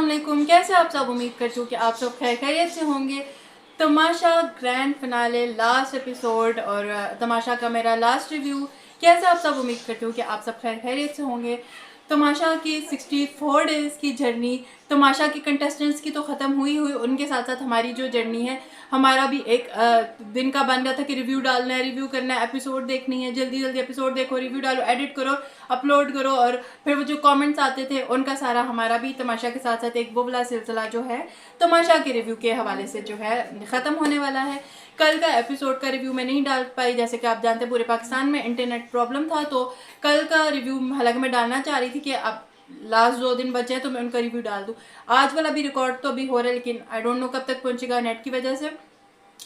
अस्सलाम वालेकुम। कैसे आप सब? उम्मीद करती हूँ कि आप सब खैरियत से होंगे। तमाशा ग्रैंड फिनाले लास्ट एपिसोड और तमाशा का मेरा लास्ट रिव्यू। कैसे आप सब? उम्मीद करती हूँ कि आप सब खैरियत से होंगे। तमाशा की 64 डेज़ की जर्नी, तमाशा के कंटेस्टेंट्स की तो ख़त्म हुई, उनके साथ साथ हमारी जो जर्नी है, हमारा भी एक दिन का बन गया था कि रिव्यू डालना है, रिव्यू करना है, एपिसोड देखनी है, जल्दी जल्दी एपिसोड देखो, रिव्यू डालो, एडिट करो, अपलोड करो और फिर वो जो कमेंट्स आते थे उनका सारा हमारा भी तमाशा के साथ साथ एक वो वाला सिलसिला जो है तमाशा के रिव्यू के हवाले से जो है ख़त्म होने वाला है। कल का एपिसोड का रिव्यू मैं नहीं डाल पाई, जैसे कि आप जानते हैं पूरे पाकिस्तान में इंटरनेट प्रॉब्लम था, तो कल का रिव्यू हालांकि मैं डालना चाह रही थी कि अब लास्ट 2 दिन बचे हैं तो मैं उनका रिव्यू डाल दूँ। आज वाला भी रिकॉर्ड तो अभी हो रहा है, लेकिन आई डोंट नो कब तक पहुंचेगा नेट की वजह से।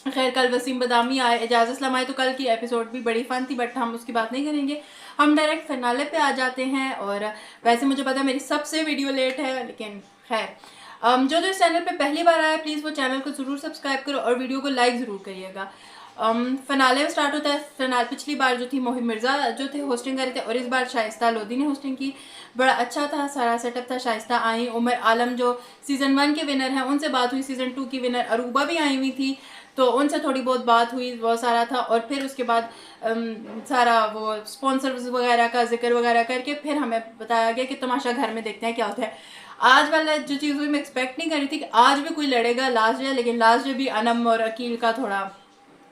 खैर, कल वसीम बदामी आए, एजाज असलम आए, तो कल की एपिसोड भी बड़ी फन थी, बट हम उसकी बात नहीं करेंगे। हम डायरेक्ट फिनाले पे आ जाते हैं। और वैसे मुझे पता है मेरी सबसे वीडियो लेट है, लेकिन खैर जो इस चैनल पे पहली बार आया प्लीज़ वो चैनल को ज़रूर सब्सक्राइब करो और वीडियो को लाइक ज़रूर करिएगा। फिनाले में स्टार्ट होता है। फिनाल पिछली बार जो थी मोहिम मिर्ज़ा जो थे होस्टिंग कर रहे थे और इस बार शाइस्ता लोधी ने होस्टिंग की। बड़ा अच्छा था, सारा सेटअप था। शाइस्ता आई, उमर आलम जो सीज़न 1 के विनर हैं उनसे बात हुई, सीज़न 2 की विनर अरूबा भी आई हुई थी तो उनसे थोड़ी बहुत बात हुई, बहुत सारा था। और फिर उसके बाद सारा वो स्पॉन्सर्स वगैरह का जिक्र वगैरह करके फिर हमें बताया गया कि तमाशा घर में देखते हैं क्या होता है। आज वाला जो चीज़ हुई मैं एक्सपेक्ट नहीं कर रही थी कि आज भी कोई लड़ेगा लास्ट डे, लेकिन लास्ट डे भी अनम और अकील का थोड़ा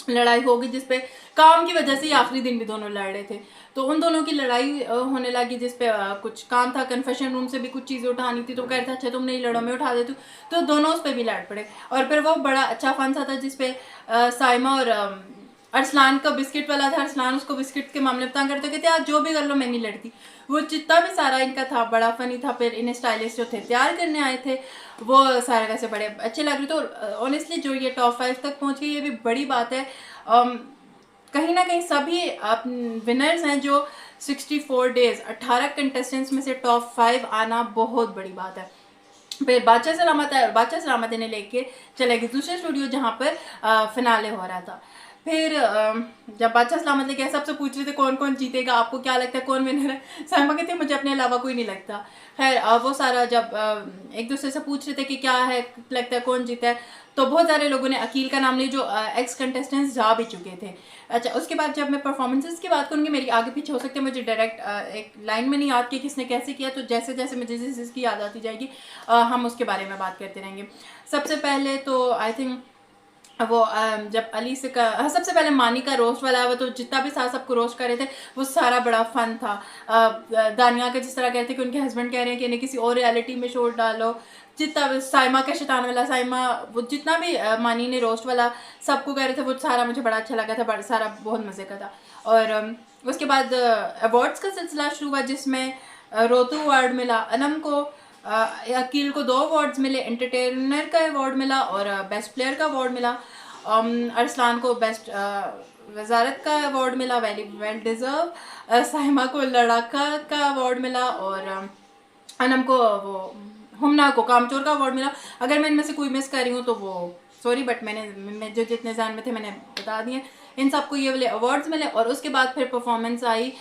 लड़ाई होगी, जिसपे काम की वजह से ही आखिरी दिन भी दोनों लड़ रहे थे, तो उन दोनों की लड़ाई होने लगी, जिसपे कुछ काम था, कन्फेशन रूम से भी कुछ चीज़ें उठानी थी, तो कह रहे थे अच्छा तुम नहीं लड़ो मैं उठा देती हूँ, तो दोनों उस पर भी लड़ पड़े। और फिर वो बड़ा अच्छा फन सा था जिसपे साइमा और अरसलान का बिस्किट वाला था। अरसलान उसको बिस्किट के मामले में तंग करते कहते आज जो भी कर लो मैं नहीं लड़ती। वो जितना भी सारा इनका था बड़ा फनी था। फिर इन स्टाइलिस्ट जो थे तैयार करने आए थे वो सारे वैसे बड़े अच्छे लग रहे थे। और ऑनेस्टली जो ये टॉप 5 तक पहुंच गई ये भी बड़ी बात है। कहीं ना कहीं सभी विनर्स हैं जो 64 डेज 18 कंटेस्टेंट्स में से टॉप 5 आना बहुत बड़ी बात है। फिर बादशाह सलामत ने लेके चले गए दूसरे स्टूडियो जहाँ पर फिनाले हो रहा था। फिर जब बादशाह सलामत लेके सबसे पूछ रहे थे कौन कौन जीतेगा, आपको क्या लगता है कौन विनर है, साइमा कहते मुझे अपने अलावा कोई नहीं लगता। खैर वो सारा जब एक दूसरे से पूछ रहे थे कि क्या है लगता है कौन जीता है, तो बहुत सारे लोगों ने अकील का नाम लिया जो एक्स कंटेस्टेंट्स जा भी चुके थे। अच्छा, उसके बाद जब मैं परफॉर्मेंसेस की बात करूँगी, मेरी आगे पीछे हो सकते हैं, मुझे डायरेक्ट एक लाइन में नहीं याद कि किसने कैसे किया, तो जैसे जैसे मुझे जिसकी याद आती जाएगी हम उसके बारे में बात करते रहेंगे। सबसे पहले तो आई थिंक वो जब अली से का सबसे पहले मानी का रोस्ट वाला है, वो तो जितना भी साथ सबको रोस्ट कर रहे थे वो सारा बड़ा फन था। दानिया का जिस तरह कहते हैं कि उनके हस्बैंड कह रहे हैं कि इन्हें किसी और रियलिटी में शो डालो, जितना साइमा का शैतान वाला, साइमा वो जितना भी मानी ने रोस्ट वाला सबको कह रहे थे वो सारा मुझे बड़ा अच्छा लगा था, बड़ा सारा बहुत मज़े का था। और उसके बाद अवार्ड्स का सिलसिला शुरू हुआ जिसमें रोतू अवार्ड मिला, अनम को अकील को 2 अवार्ड्स मिले, एंटरटेनर का अवार्ड मिला और बेस्ट प्लेयर का अवार्ड मिला। अरसलान को बेस्ट वजारत का अवार्ड मिला, वेल डिज़र्व। साहिमा को लड़ाका का अवार्ड मिला और अनम को वो हुमना को कामचोर का अवार्ड मिला। अगर मैं इनमें से कोई मिस कर रही हूँ तो वो सॉरी, बट मैं जो जितने जान में थे मैंने बता दिए। इन सबको ये वाले अवार्ड्स मिले। और उसके बाद फिर परफॉर्मेंस आई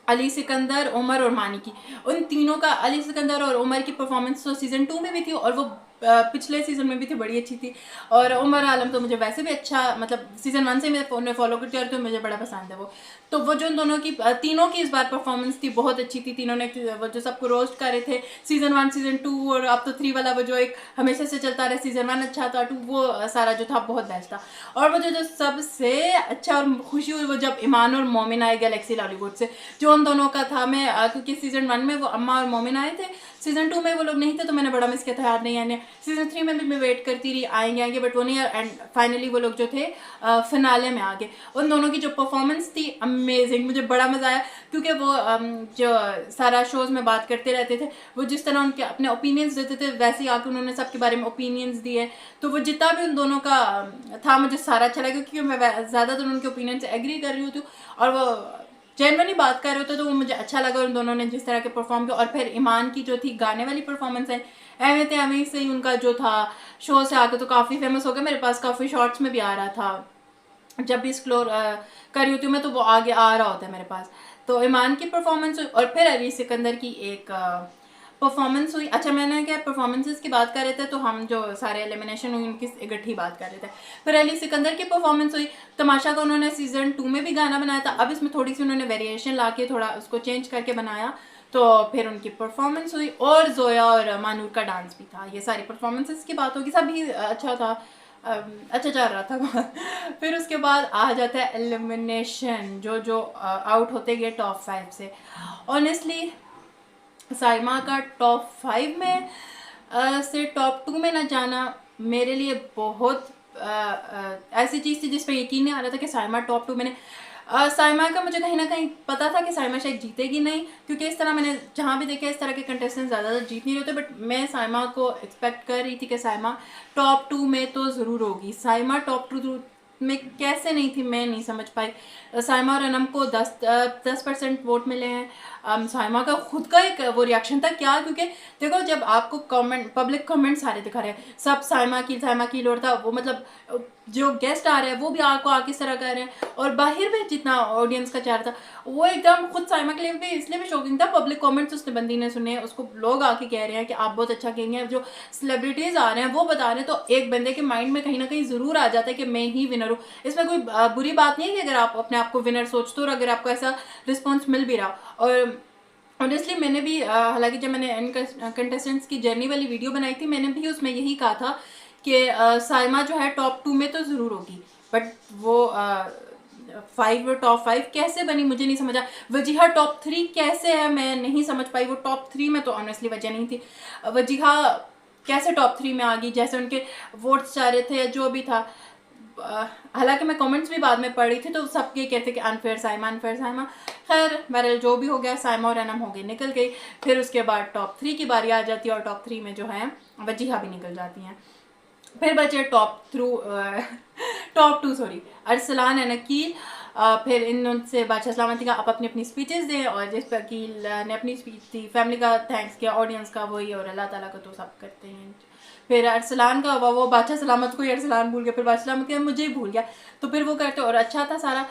अली सिकंदर, उमर और मानी की। उन तीनों का, अली सिकंदर और उमर की परफॉर्मेंस तो सीज़न 2 में भी थी और वो पिछले सीज़न में भी थी, बड़ी अच्छी थी। और उमर आलम तो मुझे वैसे भी अच्छा, मतलब सीज़न 1 से मैं फॉलो करती हूँ तो मुझे बड़ा पसंद है वो। तो वो जो दोनों की तीनों की इस बार परफॉर्मेंस थी बहुत अच्छी थी। तीनों ने वो जो सबको रोस्ट कर रहे थे सीज़न 1, सीज़न 2 और अब तो 3 वाला वो जो एक हमेशा से चलता रहा, सीज़न 1 अच्छा था, 2 वो सारा जो था बहुत बेस्ट था। और वो जो सबसे अच्छा और खुशी हुई वो जब ईमान और मोमिन आए गैलेक्सी लॉलीवुड से, जो उन दोनों का था। मैं क्योंकि सीज़न 1 में वो अम्मा और मोमिन आए थे, सीज़न 2 में वो लोग नहीं थे तो मैंने बड़ा मिस किया था, याद नहीं आने। सीज़न 3 में भी मैं वेट करती रही आएंगे, बट वो नहीं। एंड फाइनली वो लोग जो थे फिनाले में आ गए। उन दोनों की जो परफॉर्मेंस थी अमेजिंग, मुझे बड़ा मज़ा आया क्योंकि वो जो सारा शोज़ में बात करते रहते थे, वो जिस तरह उनके अपने ओपिनियंस देते थे वैसे ही आके उन्होंने सबके बारे में ओपिनियंस दिए। तो वो जितना भी उन दोनों का था मुझे सारा अच्छा लगा क्योंकि मैं ज़्यादातर उनके ओपिनियन से एग्री कर रही हूँ और वो जेनवनली बात कर रहे होते तो वो मुझे अच्छा लगा उन दोनों ने जिस तरह के परफॉर्म किया। और फिर ईमान की जो थी गाने वाली परफॉर्मेंस है, एवं थे हमें से ही उनका जो था शो से आके तो काफ़ी फेमस हो गया। मेरे पास काफ़ी शॉर्ट्स में भी आ रहा था, जब भी एक्सप्लोर कर रही होती हूँ मैं तो वो आगे आ रहा होता है मेरे पास। तो ईमान की परफॉर्मेंस और फिर अली सिकंदर की एक परफॉर्मेंस हुई। अच्छा, मैंने क्या परफॉर्मेंसेस की बात कर रहे थे तो हम जो सारे एलिमिनेशन हुई उनकी इकट्ठी बात कर रहे थे। फिर अली सिकंदर की परफॉर्मेंस हुई। तमाशा का उन्होंने सीजन 2 में भी गाना बनाया था, अब इसमें थोड़ी सी उन्होंने वेरिएशन ला के थोड़ा उसको चेंज करके बनाया, तो फिर उनकी परफॉर्मेंस हुई। और जोया और मानूर का डांस भी था। ये सारी परफॉर्मेंसेस की बात होगी, सभी अच्छा था, अच्छा चल रहा था। फिर उसके बाद आ जाता है एलिमिनेशन, जो आउट होते गए टॉप 5 से। ऑनेस्टली साइमा का टॉप 5 में से टॉप 2 में ना जाना मेरे लिए बहुत ऐसी चीज़ थी जिस पर यकीन नहीं आ रहा था कि साइमा टॉप 2 मैंने साइमा का मुझे कहीं ना कहीं पता था कि साइमा शायद जीतेगी नहीं, क्योंकि इस तरह मैंने जहाँ भी देखे इस तरह के कंटेस्टेंट ज़्यादातर जीत नहीं होते, बट मैं साइमा को एक्सपेक्ट कर रही थी कि साइमा टॉप 2 में तो ज़रूर होगी। साइमा टॉप 2 में कैसे नहीं थी मैं नहीं समझ पाई। साइमा और अनम को 10% वोट मिले हैं। साइमा का खुद का एक वो रिएक्शन था क्या, क्योंकि देखो जब आपको कमेंट पब्लिक कमेंट सारे दिखा रहे हैं सब साइमा की लोड था, वो मतलब जो गेस्ट आ रहे हैं वो भी आपको आके इस तरह कर रहे हैं, और बाहर भी जितना ऑडियंस का चेहरा था वो एकदम खुद साइमा के लिए भी इसलिए भी शॉकिंग था। पब्लिक कमेंट्स उसने बंदी ने सुने, उसको लोग आके कह रहे हैं कि आप बहुत अच्छा कहेंगे, जो सेलिब्रिटीज आ रहे हैं वो बता रहे हैं, तो एक बंदे के माइंड में कहीं ना कहीं जरूर आ जाता है कि मैं ही विनर हूँ। इसमें कोई बुरी बात नहीं है कि अगर आप अपने आप को विनर सोचते हो और अगर आपको ऐसा रिस्पॉन्स मिल भी रहा। और ऑनेस्टली मैंने भी हालांकि जब मैंने इन कंटेस्टेंट्स की जर्नी वाली वीडियो बनाई थी मैंने भी उसमें यही कहा था कि साइमा जो है टॉप 2 में तो ज़रूर होगी, बट वो टॉप 5 कैसे बनी मुझे नहीं समझा। वजीहा टॉप 3 कैसे है मैं नहीं समझ पाई। वो टॉप 3 में तो ऑनेस्टली वजह नहीं थी। वजीहा कैसे टॉप 3 में आ गई, जैसे उनके वोट्स जा रहे थे जो भी था। हालांकि मैं कमेंट्स भी बाद में पढ़ी थी तो सब ये कहते कि अनफेयर साइमा अनफेयर साइमा। खैर बहरहाल जो भी हो गया, साइमा और अनम हो गई निकल गई। फिर उसके बाद टॉप 3 की बारी आ जाती है और टॉप 3 में जो है वजीहा भी निकल जाती हैं। फिर बचे top 2 sorry Arsalan and Aqeel. फिर इन उनसे बादशाह सलामती का आप अपनी अपनी स्पीचेस दें, और जिस पर अकील ने अपनी स्पीच दी, फैमिली का थैंक्स किया, ऑडियंस का वही, और अल्लाह ताला का तो सब करते हैं। फिर अरसलान का हुआ, वो बादशाह सलामत को ही अरसलान भूल गया, फिर बादशाह सलामत का मुझे ही भूल गया, तो फिर वो करते और अच्छा था सारा।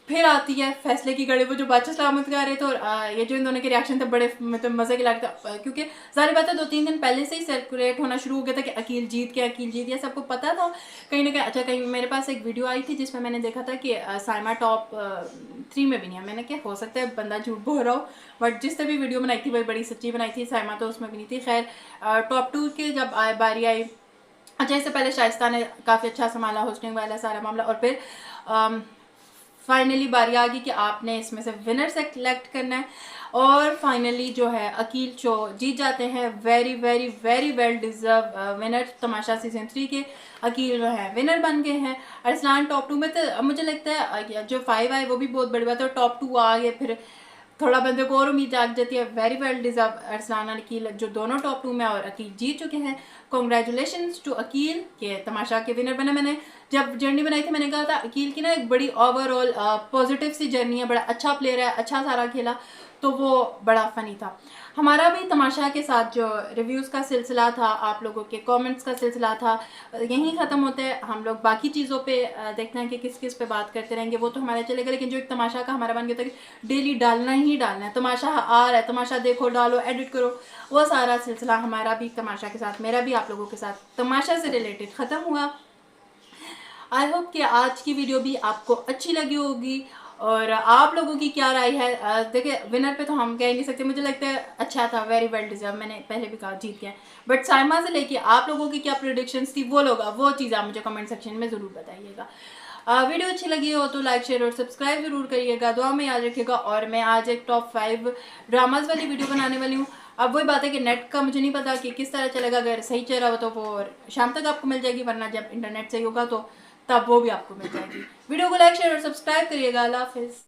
फिर आती है फैसले की घड़ी, वो जो बादशाह सलामत गा रहे थे, और ये जो इन दोनों के रिएक्शन थे बड़े मतलब मज़े के लगता, क्योंकि सारी बातें 2-3 दिन पहले से ही सर्कुलेट होना शुरू हो गया था कि अकील जीत गया, सबको पता था कहीं ना कहीं। अच्छा, कहीं मेरे पास एक वीडियो आई थी जिसमें मैंने देखा था कि साइमा टॉप 3 में भी नहीं है। मैंने क्या हो सकता है बंदा झूठ बोल रहा हो, बट जिस तरह भी वीडियो बनाई थी वही बड़ी सच्ची बनाई थी, साइमा तो उसमें भी नहीं थी। खैर टॉप 2 के जब बारी आई, अच्छा इससे पहले शाइस्ता ने काफ़ी अच्छा संभाला होस्टिंग वाला सारा मामला, और फिर फाइनली बारी आ गई कि आपने इसमें से विनर सेलेक्ट करना है, और फाइनली जो है अकील शो जीत जाते हैं। Very very very well deserve winner Tamasha season 3 के अकील जो है विनर बन गए हैं। अरसलान टॉप 2 में, तो मुझे लगता है जो 5 आए वो भी बहुत बड़ी बात है, और टॉप 2 आ गए फिर थोड़ा बंदे को और उम्मीद जाग जाती है। वेरी वेल डिजर्व अरसलान और अकील जो दोनों टॉप 2 में, और अकील जीत चुके हैं। कॉन्ग्रेचुलेशंस टू अकील के तमाशा के विनर बने। मैंने जब जर्नी बनाई थी मैंने कहा था अकील की ना एक बड़ी ओवरऑल पॉजिटिव सी जर्नी है, बड़ा अच्छा प्लेयर है, अच्छा सारा खेला, तो वो बड़ा फनी था। हमारा भी तमाशा के साथ जो रिव्यूज़ का सिलसिला था, आप लोगों के कमेंट्स का सिलसिला था, यहीं ख़त्म होते हैं। हम लोग बाकी चीज़ों पे देखते हैं कि किस किस पे बात करते रहेंगे, वो तो हमारा चलेगा, लेकिन जो एक तमाशा का हमारा बन गया था कि डेली डालना ही डालना है, तमाशा आ रहा है, तमाशा देखो, डालो, एडिट करो, वो सारा सिलसिला हमारा भी तमाशा के साथ, मेरा भी आप लोगों के साथ तमाशा से रिलेटेड ख़त्म हुआ। आई होप कि आज की वीडियो भी आपको अच्छी लगी होगी, और आप लोगों की क्या राय है। देखिए विनर पे तो हम कह नहीं सकते, मुझे लगता है अच्छा था, वेरी वेल डिजर्व, मैंने पहले भी कहा जीत गया, बट साइमा से लेके आप लोगों की क्या प्रेडिक्शंस थी वो चीज़ आप मुझे कमेंट सेक्शन में ज़रूर बताइएगा। वीडियो अच्छी लगी हो तो लाइक शेयर और सब्सक्राइब जरूर करिएगा, दुआ में याद रखिएगा। और मैं आज एक टॉप 5 ड्रामाज वाली वीडियो बनाने वाली हूँ। अब वही बात है कि नेट का मुझे नहीं पता कि किस तरह चलेगा, अगर सही चल रहा हो तो वो शाम तक आपको मिल जाएगी, वरना जब इंटरनेट सही होगा तो तब वो भी आपको मिल जाएगी। वीडियो को लाइक शेयर और सब्सक्राइब करिएगा। अल्लाह हाफिज़।